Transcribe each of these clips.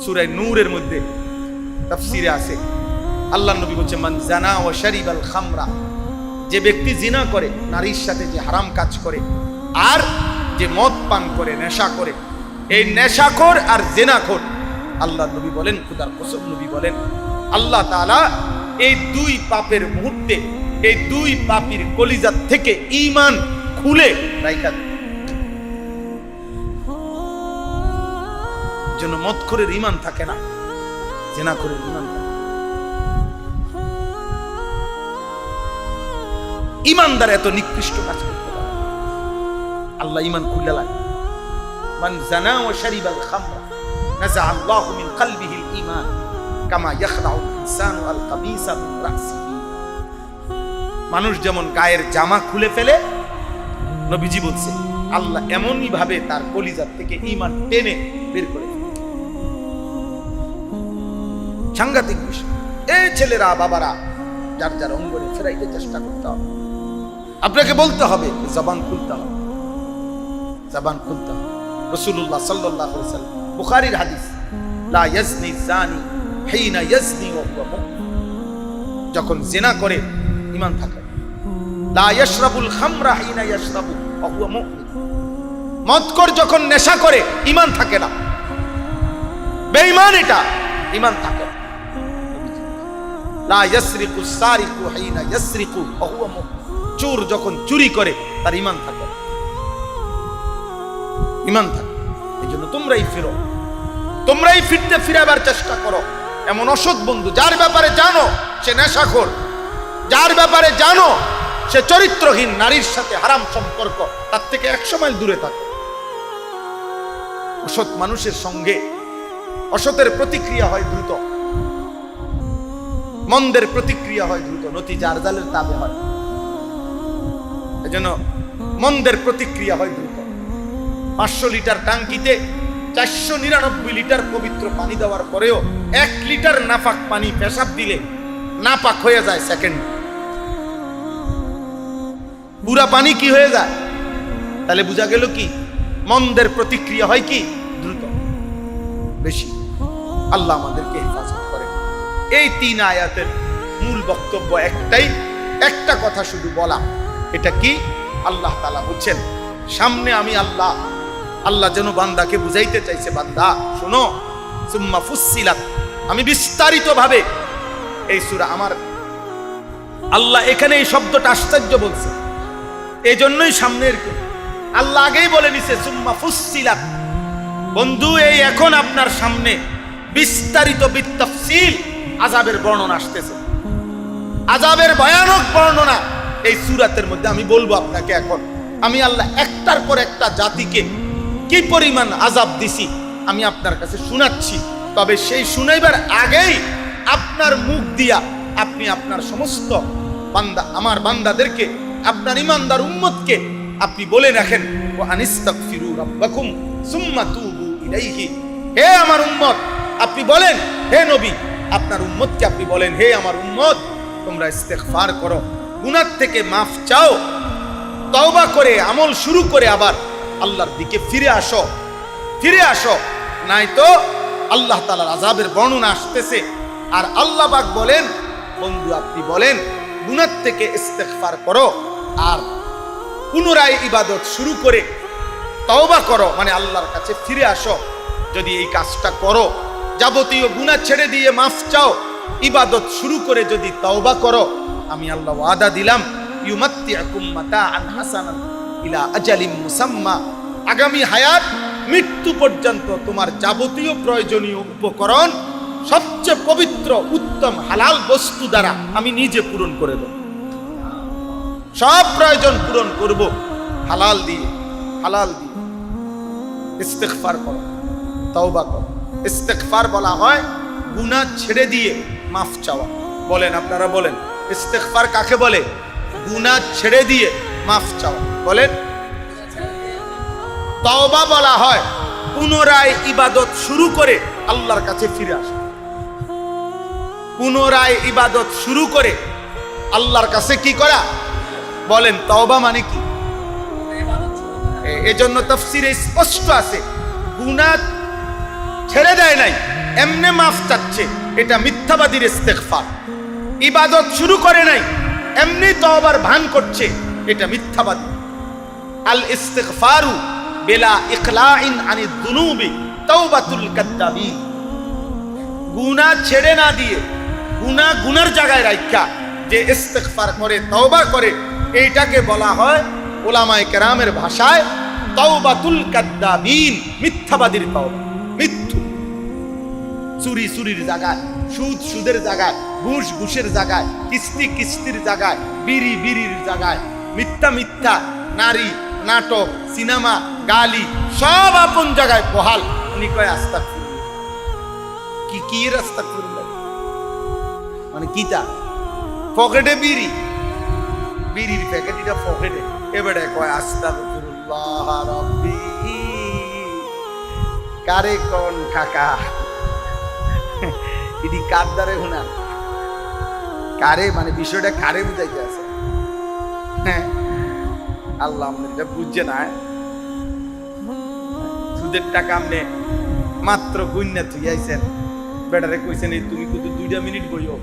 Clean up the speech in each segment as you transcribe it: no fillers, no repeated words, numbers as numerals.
সূরা নূরের মধ্যে তাফসীরে আছে, আল্লাহ নবী বলছেন মান জানা ওয়া শারিবাল খামরা, যে ব্যক্তি জিনা করে, নারীর সাথে যে হারাম কাজ করে, আর যে মদ পান করে, নেশা করে, এই নেশাখোর আর জিনাখোর, আল্লাহ নবী বলেন, খোদার কসম নবী বলেন, আল্লাহ তাআলা এই দুই পাপের মুহূর্তে এই দুই পাপীর কলিজা থেকে ঈমান খুলে রাইখা দেন। জন্য মদখোরের ঈমান থাকে না, জিনাখোরের ঈমান থাকে। ঈমানদার এত নিকৃষ্ট কাজ করতে পারে, আল্লাহ ঈমান খুলে লাগে। মান জানা ওয়া শারিবাল খামরা নাযা আল্লাহু মিন কলবিহিল ঈমান কামা ইয়াখলাউল ইনসানু আল কামিসা মিন রাসিহি। মানুষ যেমন গায়ের জামা খুলে ফেলে, নবীজি বলছে আল্লাহ এমনই ভাবে তার কলিজা থেকে ঈমান টেনে বের করে ফেলে। সাংঘাতিক বিষয়। এই ছেলেরা বাবারা যার যার অঙ্গনে ফেরাইতে চেষ্টা করতে হবে। আপনাকে বলতে হবে, জবান খুলতে হবে, জবান খুলতে হবে। রাসূলুল্লাহ সাল্লাল্লাহু আলাইহি ওয়াসাল্লাম, বুখারীর হাদিস, লা ইয়াজনি জানি হিনা ইয়াজনি ওয়া হুয়া মুমিন, যখন জিনা করে ঈমান থাকে। লা ইয়াশরাবুল খামরা হিনা ইয়াশরাবু ওয়া হুয়া মুমিন, মদখোর যখন নেশা করে ঈমান থাকে না, বেঈমান, এটা ঈমান থাকে না। লা ইয়াসরিকু সারিকু হিনা ইয়াসরিকু ওয়া হুয়া মুমিন, চোর যখন চুরি করে তার ঈমান থাকে, ঈমান থাকে। এইজন্য তোমরাই ফিরো, তোমরাই ফিরাবার চেষ্টা করো। এমন অসৎ বন্ধু যার ব্যাপারে জানো সে নেশাখোর, যার ব্যাপারে জানো সে চরিত্রহীন, নারীর সাথে হারাম সম্পর্ক, তার থেকে 100 মাইল দূরে থাকে। অসৎ মানুষের সঙ্গে অসতের প্রতিক্রিয়া হয় দ্রুত, মন্দের প্রতিক্রিয়া হয় দ্রুত, নতি যার জালের তাবে হয়। এজন্য মন্দের প্রতিক্রিয়া হয় দ্রুত। 500 লিটার টাঙ্কিতে 499 লিটার পবিত্র পানি দেওয়ার পরেও 1 লিটার নাপাক পানি পেশাব দিলে নাপাক হয়ে যায় সেকেন্ড। পুরা পানি কি হয়ে যায়? তাহলে বোঝা গেল কি মন্দের প্রতিক্রিয়া হয় কি দ্রুত, বেশি। আল্লাহ আমাদেরকে হেফাজত করে। এই 3 আয়াতের মূল বক্তব্য একটাই, একটা কথা শুধু বলা। এটা কি? আল্লাহ তাআলা বলছেন সামনে আমি আল্লাহ যেন বান্দাকে বুঝাইতে চাইছে, বান্দা শোনো, সুম্মা ফুসসিলাত, আমি বিস্তারিত ভাবে এই সূরা, আমার আল্লাহ এখানে এই শব্দটা আশ্চর্য বলছে, এই জন্যই সামনের আল্লাহ আগেই বলে নিছে সুম্মা ফুসসিলাত। বন্ধু, এই এখন আপনার সামনে বিস্তারিত বিতাফসীল আযাবের বর্ণনা আসতেছে, আযাবের ভয়ানক বর্ণনা এই সূরাতের মধ্যে আমি বলবো আপনাকে। এখন আমি আল্লাহ একটার পর একটা জাতিকে কি পরিমাণ আযাব দিছি আমি আপনার কাছে শোনাচ্ছি। তবে সেই শুনাইবার আগেই আপনার মুখ দিয়া আপনি আপনার সমস্ত বান্দা, আমার বান্দাদেরকে, আপনার ঈমানদার উম্মতকে আপনি বলে রাখেন, ওয়া আনিস্তাগফিরু রাব্বাকুম সুম্মা তুবু ইলাইহি। হে আমার উম্মত, আপনি বলেন, হে নবী আপনার উম্মতকে আপনি বলেন, হে আমার উম্মত, তোমরা ইস্তেগফার করো, গুনাহ থেকে মাফ চাও, তওবা করে আমল শুরু করে আবার আল্লাহর দিকে ফিরে আসো, ফিরে আসো। নাই তো আল্লাহ তাআলার আযাবের বর্ণনা আসতেছে। আর আল্লাহ পাক বলেন, বন্ধু আপনি বলেন গুনাহ থেকে ইস্তেগফার করো আর পুনরায় ইবাদত শুরু করে তওবা করো, মানে আল্লাহর কাছে ফিরে আসো। যদি এই কাজটা করো, যাবতীয় গুনাহ ছেড়ে দিয়ে মাফ চাও, ইবাদত শুরু করে যদি তওবা করো, আমি আল্লাহ ওয়াদা দিলাম, ইউমাত্তিউকুম মাতাআন হাসানান ইলা আজালিম মুসাম্মা, আগামী হায়াত মৃত্যু পর্যন্ত তোমার যাবতীয় প্রয়োজনীয় উপকরণ সবচেয়ে পবিত্র উত্তম হালাল বস্তু দ্বারা আমি নিজে পূরণ করে দেব। সব প্রয়োজন পূরণ করব হালাল দিয়ে, হালাল দিয়ে। ইস্তেগফার করো, তওবা করো। ইস্তেগফার বলা হয় গুনাহ ছেড়ে দিয়ে মাফ চাওয়া। বলেন, আপনারা বলেন ইস্তেগফার কাকে বলে? গুনাহ ছেড়ে দিয়ে মাফ চাওয়া। বলেন। তওবা বলা হয় পুনরায় ইবাদত শুরু করে আল্লাহর কাছে ফিরে আসা। পুনরায় ইবাদত শুরু করে আল্লাহর কাছে কি করা? বলেন তওবা মানে কি? এজন্য তাফসীরে স্পষ্ট আছে, গুনাহ ছেড়ে দেয় নাই, এমনে মাফ চাচ্ছে, এটা মিথ্যাবাদীর ইস্তেগফার। ইবাদত শুরু করে নাই, এমনি তওবার ভান করছে, এটা মিথ্যাবাদী। আল ইস্তিগফারু বিলা ইকলাইন আনিদ যুনুবি তাওবাতুল কাদ্দাবিন। গুনাহ ছেড়ে না দিয়ে গুনার জায়গায় রাখা যে ইস্তিগফার করে, তওবা করে, এইটাকে বলা হয় উলামায়ে কেরামের ভাষায় তাওবাতুল কাদ্দাবিন, মিথ্যাবাদীর তওবা। মিথ্যু, চুরির জায়গায়, সুদের জায়গায়, ঘুষের জায়গায়, কিস্তির জায়গায়, বিড়ির জায়গায়, মিথ্যা নারী, নাটক, সিনেমা, গালি সব আপন জায়গায় বহাল। উনি কয় আস্তাগফিরুল্লাহ। কি আস্তাগফিরুল্লাহ মানে কিটা? পকেটে বিড়ির প্যাকেটটা পকেটে, এবারে কয় আস্তাগফিরুল্লাহ রাব্বি। কারে কোন কাকা এটি কার দ্বারে হুনা কারে, মানে বিষয়টা কারে বুঝাইতে আছে? হ্যাঁ, আল্লাহ এটা বুঝছে না। সুদের টাকা আপনি মাত্র গুন্না তুই আইছেন, বেটারে কইছেন এই তুমি কিন্তু 2 মিনিট বইও,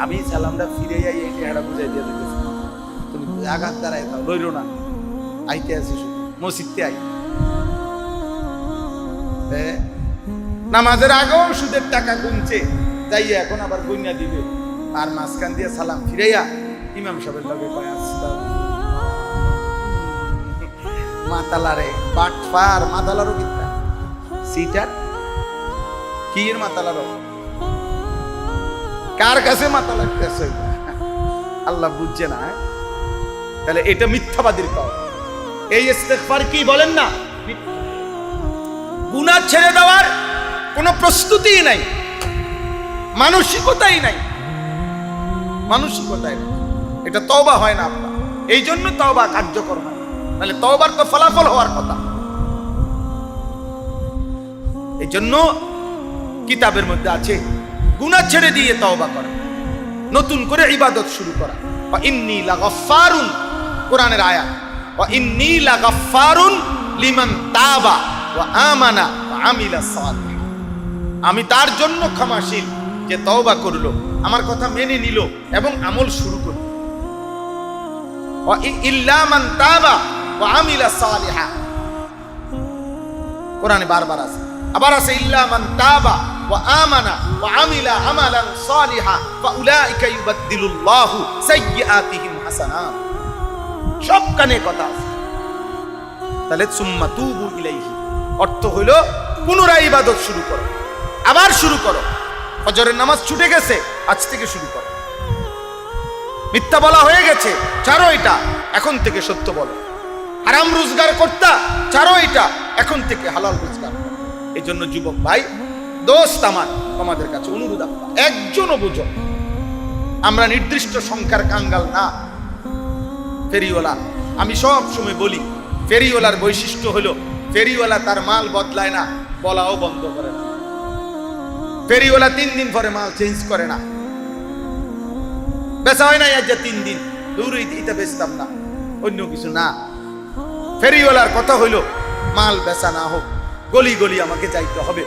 আমি সালামটা ফিরে যাই, এই টাকাটা বুঝাই দিয়ে দিতেছি, তুমি আঘাত দ্বারাই দাও, লইরো না, আইতে আসিস মসজিদে আই। নামাজের আগেও সুদের টাকা গুনছে, যাই এখন আবার গুন্না দিবে, আর মাঝখান দিয়ে সালাম ফিরাইয়া ইমাম সাহেবের লগে কয় মাতালারে বাটফার, মাতালারও কিতা সিটার কি এর মাতালারও, কার কাছে মাথা লাগতেছে? আল্লাহ বুঝছে না। তাহলে এটা মিথ্যাবাদীর কাজ। এই ইস্তেগফার কি বলেন না, গুনাহ ছেড়ে দেওয়ার কোনো প্রস্তুতিই নাই, মানসিকতাই নাই। এটা তওবা হয় না আপনার, এই জন্য তওবা কার্যকর হয়। তাহলে তওবার তো ফলাফল হওয়ার কথা। এই জন্য কিতাবের মধ্যে আছে গুনাহ ছেড়ে দিয়ে তওবা করা, নতুন করে ইবাদত শুরু করা। ওয়া ইন্নী লাগাফফারুন, কোরআনের আয়াত, ওয়া ইন্নী লাগাফফারুন লিমান তাবা ওয়া আমানা ওয়া আমিলা সালিহান। আমি তার জন্য ক্ষমাশীল যে তওবা করলো, আমার কথা মেনে নিল এবং আমল শুরু করল। ওয়া ইল্লা মান তাবা ওয়া আমিলা সালিহান, কোরআনে বারবার আছে। আবার আছে ইল্লা মান তাবা ওয়া আমানা ওয়া আমিলা আমালান সালিহা ফাউলাইকা ইউবাদদিলুল্লাহু সাইয়্যাতিহিম হাসানাত। সব কানে কথা আছে। তাহলে সুম্মা তুবু ইলাইহি অর্থ হইল পুনরায় ইবাদত শুরু করো, আবার শুরু করো। ফজরের নামাজ ছুটে গেছে, আজ থেকে শুরু করো। মিথ্যা বলা হয়ে গেছে, ছাড়ো এটা, এখন থেকে সত্য বলো। হারাম রোজগার করতা, ছাড়ো এটা, এখন থেকে হালাল রোজগার করো। এই জন্য যুবক ভাই, দোস্ত আমার, আমাদের কাছে অনুরোধ, একজনও বুঝো, আমরা নির্দিষ্ট সংখ্যার কাঙ্গাল না। ফেরিওয়ালা, আমি সব সময় বলি, ফেরিওয়ালার বৈশিষ্ট্য হলো ফেরিওয়ালা তার মাল বদলায় না, বলাও বন্ধ করে না। ফেরিওয়ালা 3 দিন পরে মাল চেঞ্জ করে না। বেচা হয় না আজ 3 দিন, দূর এটা বেচতাম না, অন্য কিছু না। ফেরিওয়ালার কথা হইলো মাল বেচা না হোক, গলি গলি আমাকে যাইতে হবে,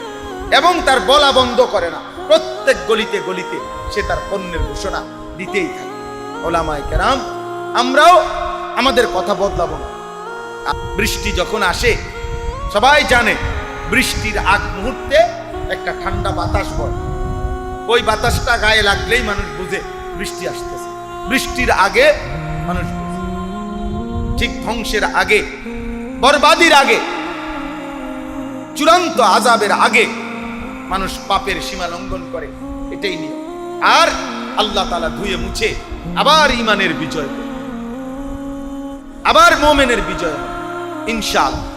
এবং তার বলা বন্ধ করে না। প্রত্যেক গলিতে গলিতে সে তার পণ্যের ঘোষণা দিতেই থাকে। ওলামায়ে কেরাম, আমরাও আমাদের কথা বদলাবো না। বৃষ্টি যখন আসে, সবাই জানে বৃষ্টির আগ মুহূর্তে একটা ঠান্ডা বাতাস বয়, ওই বাতাসটা গায়ে লাগলেই মানুষ বুঝে বৃষ্টি আসতেছে। বৃষ্টির আগে মানুষ বুঝে, ঠিক ধ্বংসের আগে, বরবাদির আগে, চূড়ান্ত আযাবের আগে মানুষ পাপের সীমা লঙ্ঘন করে, এটাই নিয়ম। আর আল্লাহ তাআলা ধুয়ে মুছে আবার ঈমানের বিজয় করে, আবার মুমিনের বিজয় হবে ইনশাআল্লাহ।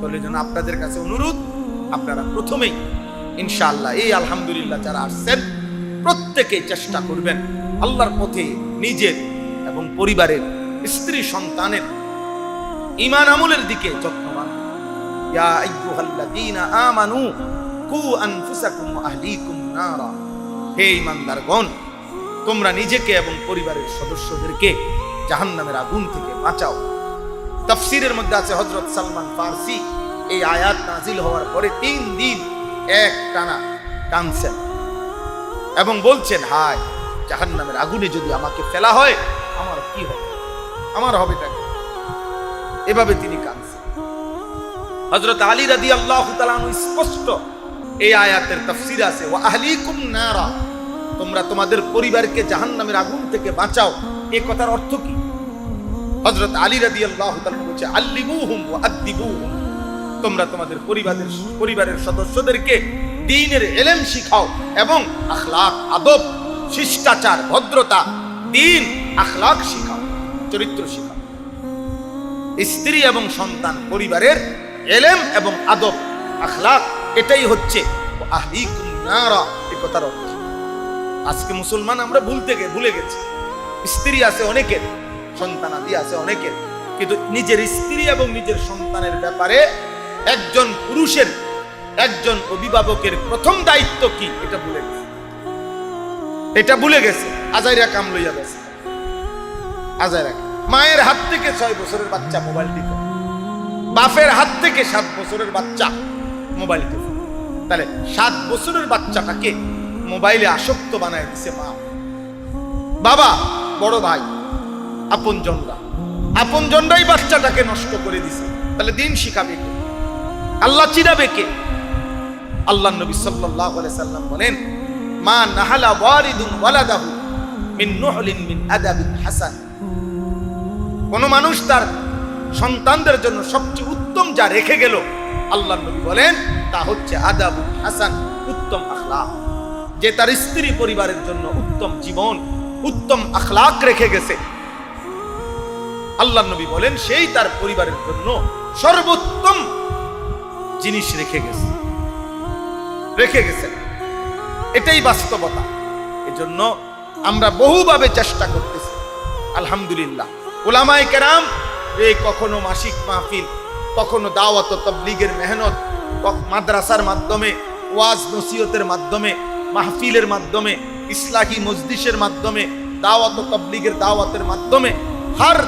বলে যেন আপনাদের কাছে অনুরোধ, আপনারা প্রথমেই ইনশাআল্লাহ এই আলহামদুলিল্লাহ যারা আসছেন, প্রত্যেকেই চেষ্টা করবেন আল্লাহর পথে নিজের এবং পরিবারের, স্ত্রী সন্তানের ঈমান আমলের দিকে যত্নবান। ইয়া আইয়ুহাল্লাযীনা আমানু কু আনফুসাকুম ওয়া আহলিকুম নারা, হে ঈমানদারগণ, তোমরা নিজেকে এবং পরিবারের সদস্যদেরকে জাহান্নামের আগুন থেকে বাঁচাও। তাফসীরের মধ্যে আছে, হযরত সালমান ফারসি এই আয়াত নাজিল হওয়ার পরে 3 দিন এক টানা কাঁদছেন এবং বলছেন, হায় জাহান্নামের আগুনে যদি আমাকে ফেলা হয় আমার কি হবে, আমার হবেটা কি? এভাবে তিনি কাঁদছেন। হযরত আলী রাদিয়াল্লাহু তাআলা আনহু স্পষ্ট এই আয়াতের তাফসীর আছে, ওয়া আহলিকুম নারা, তোমরা তোমাদের পরিবারকে জাহান্নামের আগুন থেকে বাঁচাও। এই কথার অর্থ কি? হযরত আলী রাদিয়াল্লাহু তাআলা বলেছে, আল্লিমুহুম ওয়া আদ্দিবুহুম, তোমরা তোমাদের পরিবারের সদস্যদেরকে দ্বীনের ইলম শিখাও এবং আখলাক, আদব, শিষ্টাচার, ভদ্রতা, দ্বীন, আখলাক শিখাও, চরিত্র শিখাও। স্ত্রী এবং সন্তান, পরিবারের ইলম এবং আদব, আখলাক, এটাই হচ্ছে আহলিকুম নারা, এই কথার অর্থ। আজকে মুসলমান আমরা ভুলে গেছি। স্ত্রী আছে অনেকের, সন্তানাদি আছে অনেকের, কিন্তু নিজের স্ত্রী এবং নিজের সন্তানের ব্যাপারে একজন পুরুষের, একজন অভিভাবকের প্রথম দায়িত্ব কি এটা ভুলে গেছে। এটা ভুলে গেছে। আজাইরা কাম লইয়া গেছে। আজাইরা মায়ের হাত থেকে 6 বছরের বাচ্চা মোবাইল টিপে, বাপের হাত থেকে 7 বছরের বাচ্চা মোবাইল টিপে। তাহলে 7 বছরের বাচ্চাটাকে মোবাইলে আসক্ত বানায় দিছে মা, বাবা, বড় ভাই, আপনজনরাই বাচ্চাটাকে নষ্ট করে দিছে। তাহলে দিন শিখাবে কে? আল্লাহ চিনাবে কে? আল্লাহর নবী সাল্লাল্লাহু আলাইহি সাল্লাম বলেন, মা নাহালা ওয়ারিদুন ওয়ালাদাহু মিন নুহলিন মিন আদাবিন হাসান। কোন মানুষ তার সন্তানদের জন্য সবচেয়ে উত্তম যা রেখে গেল, আল্লাহর নবী বলেন তা হচ্ছে আদাবুল হাসান, উত্তম আখলাক। যে তার স্ত্রী পরিবারের জন্য উত্তম জীবন, উত্তম আখলাক রেখে গেছে, আল্লাহর নবী বলেন সেই তার পরিবারের জন্য সর্বোত্তম জিনিস রেখে গেছে। এটাই বাস্তবতা। এজন্য আমরা বহুভাবে চেষ্টা করতেছি, আলহামদুলিল্লাহ। উলামায়ে কেরাম এই কখনো মাসিক মাহফিল, কখনো দাওয়াত ও তাবলীগের মেহনত, মাদ্রাসার মাধ্যমে, ওয়াজ নসিহতের মাধ্যমে, মাহফিলের মাধ্যমে, ইসলাহি মজলিসের মাধ্যমে, দাওয়াত ও তাবলীগের দাওয়াতের মাধ্যমে হর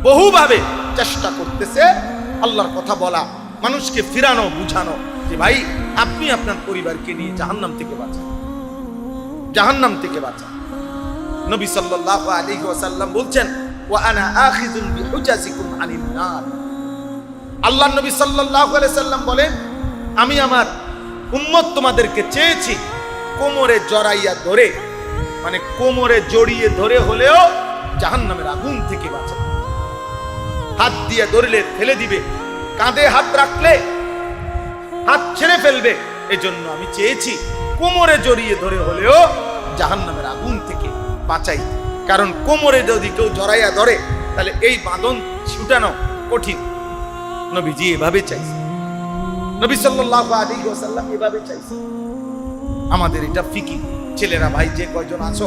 বহুভাবে চেষ্টা করতেছে আল্লাহর কথা বলা, মানুষকে ফিরানো, বুঝানো যে ভাই আপনি আপনার পরিবারকে নিয়ে জাহান্নাম থেকে বাঁচান, জাহান্নাম থেকে বাঁচান। নবী সাল্লাল্লাহু আলাইহি ওয়াসাল্লাম বলছেন, ওয়া আনা আখিযুন বিহুজাজিকুম আনিন নার। আল্লাহর নবী সাল্লাল্লাহু আলাইহি সাল্লাম বলেন, আমি আমার উম্মত তোমাদেরকে চেয়েছি কোমরে জড়াইয়া ধরে, মানে কোমরে জড়িয়ে ধরে হলেও জাহান্নামের আগুন থেকে বাঁচান। হাত দিয়ে ধরলে ফেলে দিবে, কাঁধে হাত রাখলে হাত ছেড়ে ফেলবে। এজন্য আমি চেয়েছি কোমরে জড়িয়ে ধরে হলেও জাহান্নামের আগুন থেকে বাঁচাই। কারণ কোমরে যদি কেউ জড়াইয়া ধরে তাহলে এই বাঁধন ছুটানো কঠিন। নবীজি এভাবে চাইছে, নবী সাল্লাল্লাহু আলাইহি ওয়াসাল্লাম এভাবে চাইছে। আমাদের এটা ফিকি। ছেলেরা, ভাই যে কয়জন আছো,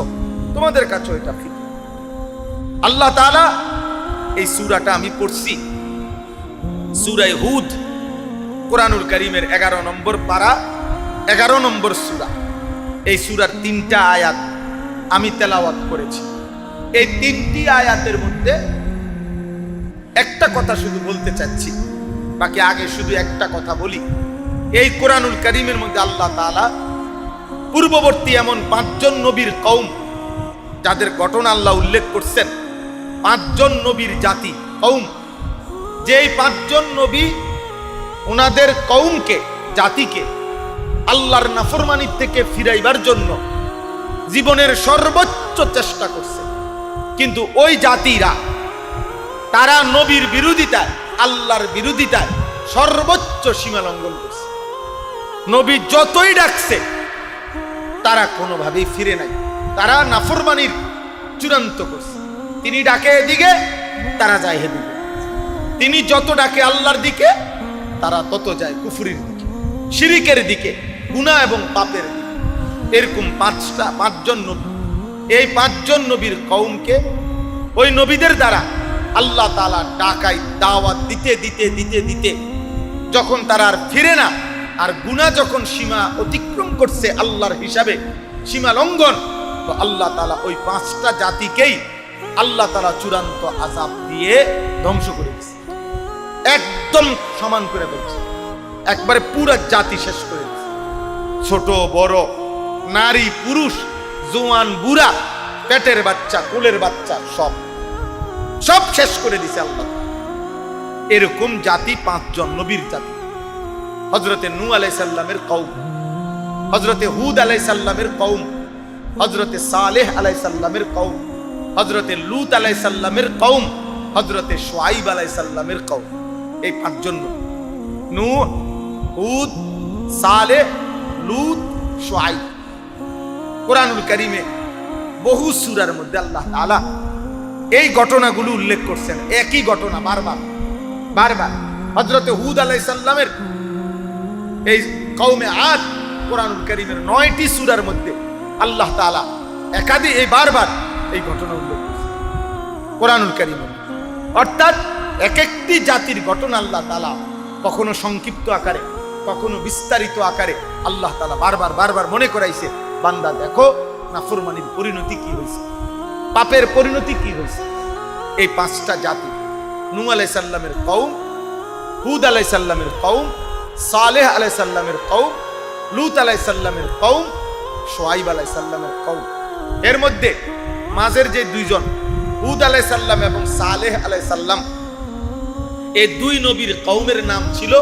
তোমাদের কাছে এটা ফিকি। আল্লাহ তাআলা এই সূরাটা আমি পড়ছি, সূরা হুদ, কোরআনুল কারীমের 11 নম্বর পারা, 11 নম্বর সূরা। এই সূরার 3টা আয়াত আমি তেলাওয়াত করেছি। এই 3টি আয়াতের মধ্যে একটা কথা শুধু বলতে চাচ্ছি, বাকি আগে শুধু একটা কথা বলি। এই কোরআনুল কারীমের মধ্যে আল্লাহ তাআলা পূর্ববর্তী এমন 5 জন নবীর কওম, যাদের ঘটনা আল্লাহ উল্লেখ করছেন, 5 জন নবীর জাতি, কওম, যেই 5 জন নবী ওনাদের কওমকে, জাতিকে আল্লাহর নাফরমানি থেকে ফিরাইবার জন্য জীবনের সর্বোচ্চ চেষ্টা করছে। কিন্তু ওই জাতিরা, তারা নবীর বিরোধিতায়, আল্লাহর বিরোধিতায় সর্বোচ্চ সীমা লঙ্ঘন করছে। নবী যতই ডাকছে তারা কোনোভাবেই ফিরে নাই, তারা নাফরমানির চূড়ান্ত করছে। তিনি ডাকে এদিকে, তারা যায় এদিকে। তিনি যত ডাকে আল্লাহর দিকে, তারা তত যায় কুফরির দিকে, শিরিকের দিকে, গুনাহ এবং পাপের দিকে। এরকম 5 জন নবী, এই 5 জন নবীর কওমকে ওই নবীদের দ্বারা আল্লাহ তাআলা ডাকাই দাওয়াত দিতে দিতে দিতে দিতে যখন তারা আর ফিরে না, আর গুনাহ যখন সীমা অতিক্রম করছে আল্লাহর হিসাবে, সীমা লঙ্ঘন, তো আল্লাহ তাআলা ওই 5টা জাতিকেই আল্লাহ তাআলা চূড়ান্ত আযাব দিয়ে ধ্বংস করে দিয়েছে, একদম সমান করে দিয়েছে, একবারে পুরো জাতি শেষ করে দিয়েছে। ছোট বড়, নারী পুরুষ, জোয়ান বুড়া, পেটের বাচ্চা, কোলের বাচ্চা, সব সব শেষ করে দিছে আল্লাহ। এরকম জাতি 5 জন নবীর জাতি। হযরতে নূহ আলাইহিস সালামের কওম, হযরতে হুদ আলাইহিস সালামের কওম, হযরতে সালেহ আলাইহিস সালামের কওম, হযরতে লূত আলাইহিস সালামের কওম, হযরতে শুআইব আলাইহিস সালামের কওম। এই 5 জন নূহ, হুদ, সালেহ, লূত, শুআইব। কোরআনুল কারীমে বহু সূরার মধ্যে আল্লাহ তাআলা এই ঘটনাগুলো উল্লেখ করছেন। একই ঘটনা বারবার বারবার। হযরতে হুদ আলাইহিস সালামের এই কওমে আদ কোরআনুল কারীমের 9টি সূরার মধ্যে আল্লাহ তাআলা একাধিক এই বারবার এই ঘটনা উল্লেখ করেছেন কোরআনুল কারীমে। অর্থাৎ এক একটি জাতির ঘটনা আল্লাহ তাআলা কখনো সংক্ষিপ্ত আকারে, কখনো বিস্তারিত আকারে আল্লাহ তাআলা বারবার বারবার মনে করাইছে, বান্দা দেখো নাফরমানির পরিণতি কি হয়েছে, পাপের পরিণতি কি হয়েছে। এই 5টা জাতি, নূহ আলাইহিস সালামের কওম, হুদ আলাইহিস সালামের কওম, সালেহ আলাইহিস সালামের কওম, লূত আলাইহিস সালামের কওম, শুআইব আলাইহিস সালামের কওম। এর মধ্যে মাঝের যে 2 জন হুদ আলাইহিস সালাম এবং সালেহ আলাইহিস সালাম, এই 2 নবীর কওমের নাম ছিল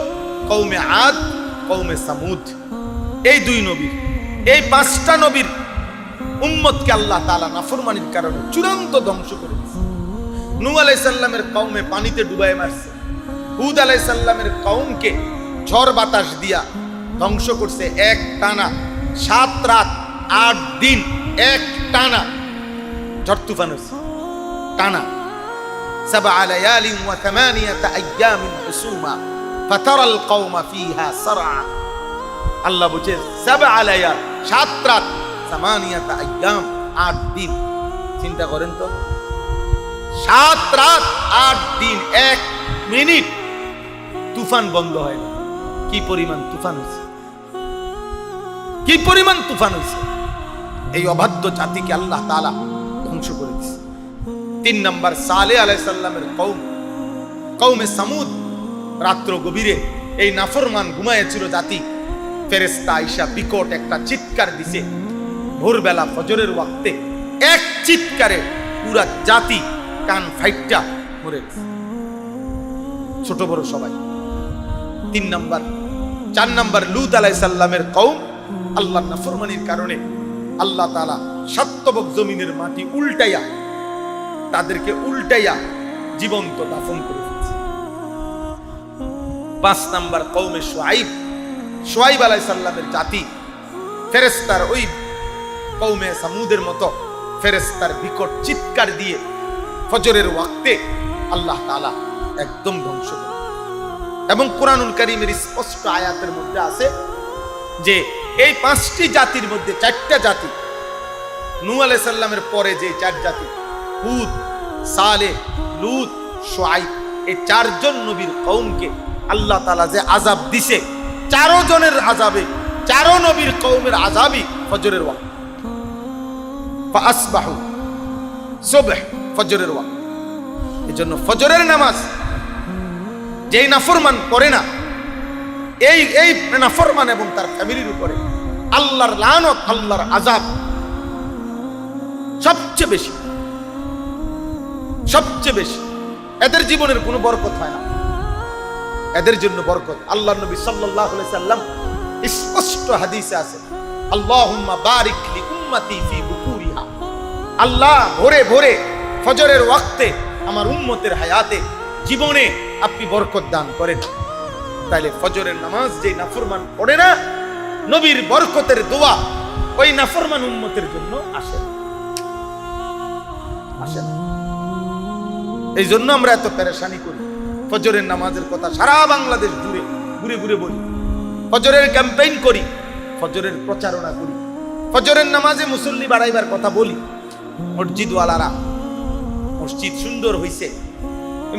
কওমে আদ, কওমে সামুদ। এই 2 নবীর, এই 5টা নবীর উম্মতকে আল্লাহ তাআলা নাফরমানির কারণে চূড়ান্ত ধ্বংস করে দিয়েছে। নূহ আলাইহিস সালামের কওমে পানিতে ডুবায় মারছে, হুদ আলাইহিস সালামের কওমকে ঝড় বাতাস দিয়া ধ্বংস করছে। এক টানা 7 রাত 8 দিন এক টানা ঝড় তুফান হয়েছে, টানা 7 লায়ালিন ওয়া 8 আইয়ামিন হুসুমা ফাতারাল কওমা ফিহা সারআ। আল্লাহ বলেন 7 লায়াল, 7 রাত, 8 আইয়াম, 8 দিন। চিন্তা করেন তো, 7 রাত 8 দিন 1 মিনিট তুফান বন্ধ হয় না। কি পরিমাণ তুফান হয়েছে, কি পরিমাণ তুফান হয়েছে। এই অবাধ্য জাতিকে আল্লাহ তাআলা ধ্বংস করে দিয়েছে। 3 নাম্বার সালেহ আলাইহিস সালামের কওম, কওমে সামুদ। রাত্র গভীরে এই নাফরমান ঘুমায়েছিল জাতি, ফেরেশতা আয়েশা বিকট একটা চিৎকার দিছে। ভোরবেলা ফজরের ওয়াক্তে এক চিৎকারে পুরা জাতি কান ফাইটটা মরে গেছে, ছোট বড় সবাই। 3 নাম্বার 4 নাম্বার লূত আলাইহিস সালামের কওম, আল্লাহর নাফরমানির কারণে আল্লাহ তাআলা সাতবক জমিনের মাটি উল্টাইয়া, তাদেরকে উল্টাইয়া জীবন্ত দাফন করে ফেলেছে। 5 নাম্বার কওমে শুআইব, শুআইব আলাইহিস সালামের জাতি, ফেরেশতার ওই কওমে সামুদের মতো ফেরেশতার বিকট চিৎকার দিয়ে ফজরের ওয়াক্তে আল্লাহ তাআলা একদম ধ্বংস করে। এবং কোরআনুল কারীমের স্পষ্ট আয়াতের মধ্যে আছে যে এই 5টি জাতির মধ্যে 4টা জাতি, নূহ আলাইহিস সালামের পরে যে 4 জাতি হুদ, সালেহ, লূত, শুআইব, এই 4 জন নবীর কওমকে আল্লাহ তাআলা যে আযাব দিছে, 4 জনের আযাবে, 4 নবীর কওমের আযাবই ফজরের ওয়াক্ত। ফাসবাহু সুবহ, ফজরের ওয়াক্ত। এজন্য ফজরের নামাজ যেই নাফরমান পড়ে না, এই নাফরমান এবং তার ফ্যামিলির উপরে আল্লাহর লানত, আল্লাহর আযাব সবচেয়ে বেশি, সবচেয়ে বেশি। এদের জীবনের কোনো বরকত হয় না, এদের জন্য বরকত। আল্লাহর নবী সাল্লাল্লাহু আলাইহি সাল্লাম স্পষ্ট হাদিসে আছে, আল্লাহুম্মা বারিক লি উম্মতি ফি বুকুরিহা। আল্লাহ ভোরে ভোরে ফজরের ওয়াক্তে আমার উম্মতের হায়াতে, জীবনে আপনি বরকত দান করেন। তাইলে ফজরের নামাজ যে নাফরমান পড়ে না, নবীর বরকতের দোয়া ওই নাফরমান উম্মতের জন্য আসে না। এই জন্য আমরা এত পেরেশানি করি। ফজরের নামাজের কথা সারা বাংলাদেশ জুড়ে ঘুরে ঘুরে বলি, ফজরের ক্যাম্পেইন করি, ফজরের প্রচারণা করি, ফজরের নামাজে মুসল্লি বাড়াইবার কথা বলি। মসজিদওয়ালারা, মসজিদ সুন্দর হইছে,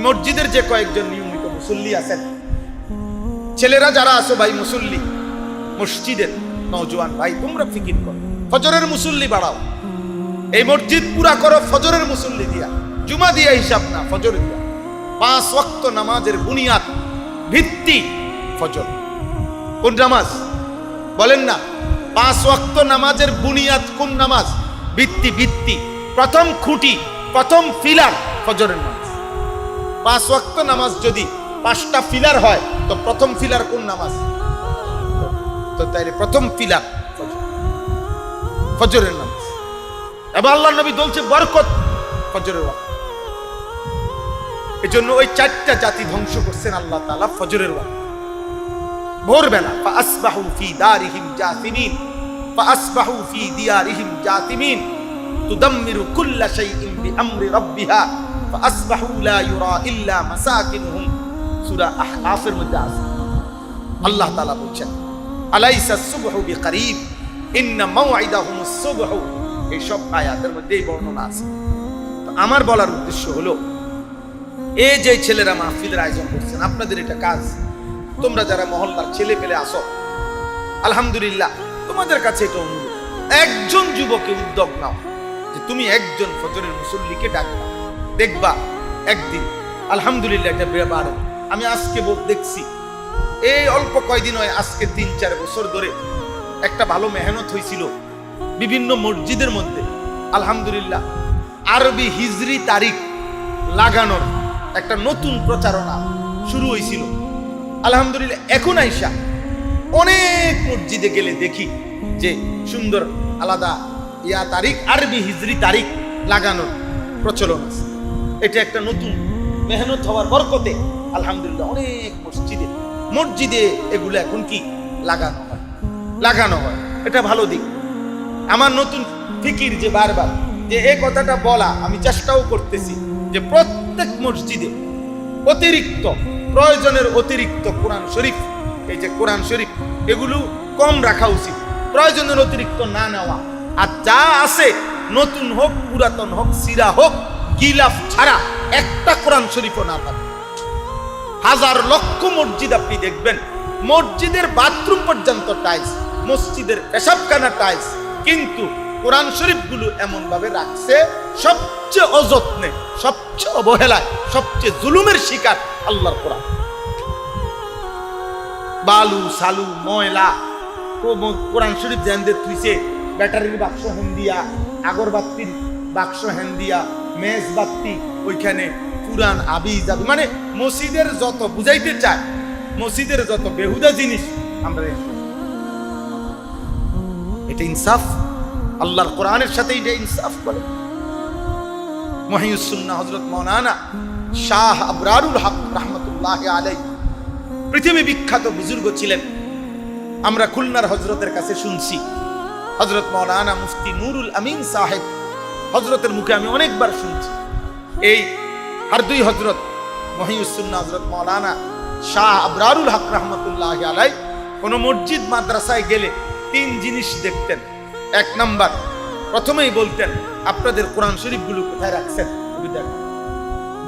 মসজিদের যে কয়েকজন নিয়মিত মুসল্লি আছেন, ছেলেরা যারা আছো ভাই মুসল্লি, মসজিদের নওজোয়ান ভাই, তোমরা ফিকির করো, ফজরের মুসল্লি বাড়াও। এই মসজিদ পুরা করো ফজরের মুসল্লি দিয়া, জুমা দিয়া হিসাব না, ফজর দিয়া। 5 ওয়াক্ত নামাজের বুনিয়াদ, ভিত্তি ফজর। কোন নামাজ বলেন না? 5 ওয়াক্ত নামাজের বুনিয়াদ কোন নামাজ? ভিত্তি, প্রথম খুঁটি, প্রথম ফিলার ফজরের নামাজ। 5 ওয়াক্ত নামাজ যদি 5টা ফিলার হয় তো প্রথম ফিলার কোন নামাজ? তো তাইলে প্রথম ফিলার ফজরের নামাজ। এবার আল্লাহর নবী বলছে বরকত ফজরের ওয়াক্ত। এজন্য ওই 4টা জাতি ধ্বংস করছেন আল্লাহ তাআলা ফজরের ওয়াক্ত, ভোরবেলা। ফাসবাহু ফি দারিহিম জাসিমিন, ফাসবাহু ফি দিয়ারিহিম জাসিমিন তুদাম্মিরু কুল্লা শাইইন বিআমরি রাব্বিহা ফাসবাহু লা ইউরা ইল্লা মাসাকিনুহুম। সূরা আহকাফের মধ্যে আছে আল্লাহ তাআলা বলছেন আলাইসা সুবহু বিকরিব ইন্না মাওইদাহুমুস সুবহু। এই সব আয়াতের মধ্যে এই বর্ণনা আছে। তো আমার বলার উদ্দেশ্য হলো, এই যে ছেলেরা মাহফিলের আয়োজন করছেন, আপনাদের এটা কাজ। তোমরা যারা মহল্লার ছেলে পেলে আসো, আলহামদুলিল্লাহ, তোমাদের কাছে এটা অনুরোধ, একজন যুবকে উদ্যোগ নাও যে তুমি একজন ফজরের মুসল্লিকে ডাকবা। দেখবা একদিন আলহামদুলিল্লাহ এটা বাড়ে। আমি আজকে দেখছি এই অল্প কয়দিন হয়, আজকে 3-4 বছর ধরে একটা ভালো মেহনত হয়েছিল বিভিন্ন মসজিদের মধ্যে। আলহামদুলিল্লাহ আরবি হিজরি তারিখ লাগানোর একটা নতুন প্রচারণা শুরু হয়েছিল। আলহামদুলিল্লাহ এখন আইসা অনেক মসজিদে গেলে দেখি যে সুন্দর আলাদা তারিখ, আরবি হিজরি তারিখ লাগানোর প্রচলন আছে। এটা একটা নতুন মেহনত হওয়ার বরকতে আলহামদুলিল্লাহ অনেক মসজিদে এগুলো এখন কি লাগানো হয়। এটা ভালো দিক। আমার নতুন ফিকির যে বারবার যে এই কথাটা বলা, আমি চেষ্টাও করতেছি যে প্রত্যেক মসজিদে অতিরিক্ত প্রয়োজনের অতিরিক্ত কোরআন শরীফ, এই যে কোরআন শরীফ এগুলো কম রাখা উচিত, প্রয়োজনের অতিরিক্ত না নেওয়া। আর যা আছে নতুন হোক পুরাতন হোক সিরা হোক গিলাফ ছাড়া একটা কোরআন শরীফও না থাকে। হাজার লক্ষ মসজিদ আপনি দেখবেন মসজিদের বাথরুম পর্যন্ত টাইলস, মসজিদের পেশাবখানা টাইলস, কিন্তু কোরআন শরীফ গুলো এমন ভাবে রাখছে সবচেয়ে অযত্নে, সবচেয়ে অবহেলায়, সবচেয়ে জুলুমের শিকার আল্লাহর কোরআন। বালু সালু ময়লা কোরআন শরীফ জানদের তুইছে, ব্যাটারির বাক্স হেন্দিয়া, আগরবাতির বাক্স হেন্দিয়া, মেজ বাতি ওইখানে পুরান আবি যাবে, মানে মসজিদের যত বুঝাইতে চায়, মসজিদের যত বেহুদা জিনিস আমরা। এটা ইনসাফ? আল্লাহর কোরআনের সাথে এটা ইনসাফ করে? মুহিউস সুন্নাহ হযরত মাওলানা শাহ আবরারুল হক রাহমাতুল্লাহি আলাইহি পৃথিবী বিখ্যাত বুজুর্গ ছিলেন। আমরা খুলনার হযরতের কাছে শুনছি, হযরত মাওলানা মুফতি নুরুল আমিন সাহেব হযরতের মুখে আমি অনেকবার শুনছি। এই হারদুই হযরত মুহিউস সুন্নাহ হযরত মাওলানা শাহ আবরারুল হক রাহমাতুল্লাহি আলাইহি কোন মসজিদ মাদ্রাসায় গেলে 3 জিনিস দেখতেন। 1 নাম্বার, প্রথমেই বলতেন আপনাদের কোরআন শরীফগুলো কোথায় রাখছেন,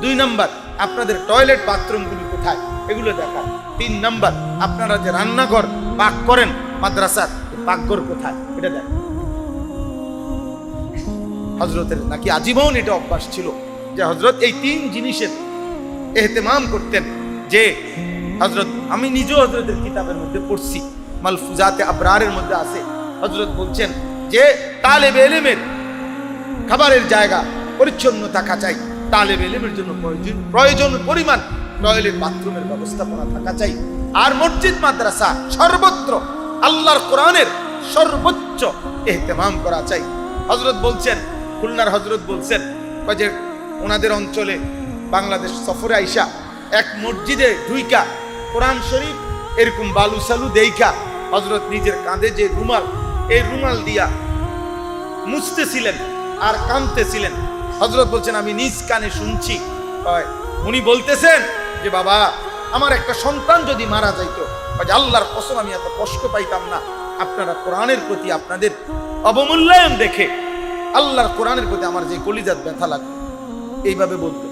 2 নাম্বার আপনাদের টয়লেট বাথরুমগুলো কোথায়, এগুলো দেখা। 3 নাম্বার আপনারা যে রান্নাঘর পাক করেন মাদ্রাসার, পাকঘর কোথায়, এটা দেখা। হযরতের নাকি আজীবন এটা অভ্যাস ছিল যে হযরত এই 3 জিনিসের ইহতিমাম করতেন। যে হযরত, আমি নিজেও হযরতের কিতাবের মধ্যে পড়ছি, মালফুজাতে আবরারের মধ্যে আছে, হযরত বলছেন যে তালেবে ইলমের খাবারের জায়গা পরিচ্ছন্ন থাকা চাই, তালেবে ইলমের জন্য প্রয়োজন পরিমাণ টয়লেট বাথরুমের ব্যবস্থাপনা থাকা চাই, আর মসজিদ মাদ্রাসা সর্বত্র আল্লাহর কোরআনের সর্বোচ্চ ইহতিমাম করা চাই। হযরত বলছেন, খুলনার হযরত বলছেন যে ওনাদের অঞ্চলে বাংলাদেশ সফরে আইসা এক মসজিদে ঢুইকা কোরআন শরীফ এরকম বালু সালু দেইখা হযরত নিজের কাঁধে যে রুমাল, এই রুমাল দিয়া মুছতেছিলেন আর কাঁদতেছিলেন। হযরত বলছেন আমি নিজ কানে শুনছি, উনি বলতেছেন যে বাবা আমার একটা সন্তান যদি মারা যাইতো, আল্লাহর কসম আমি এত কষ্ট পাইতাম না। আপনারা কোরআনের প্রতি আপনাদের অবমূল্যায়ন দেখে আল্লাহর কোরআনের প্রতি আমার যে কলিজাত ব্যথা লাগে, এইভাবে বলতেন।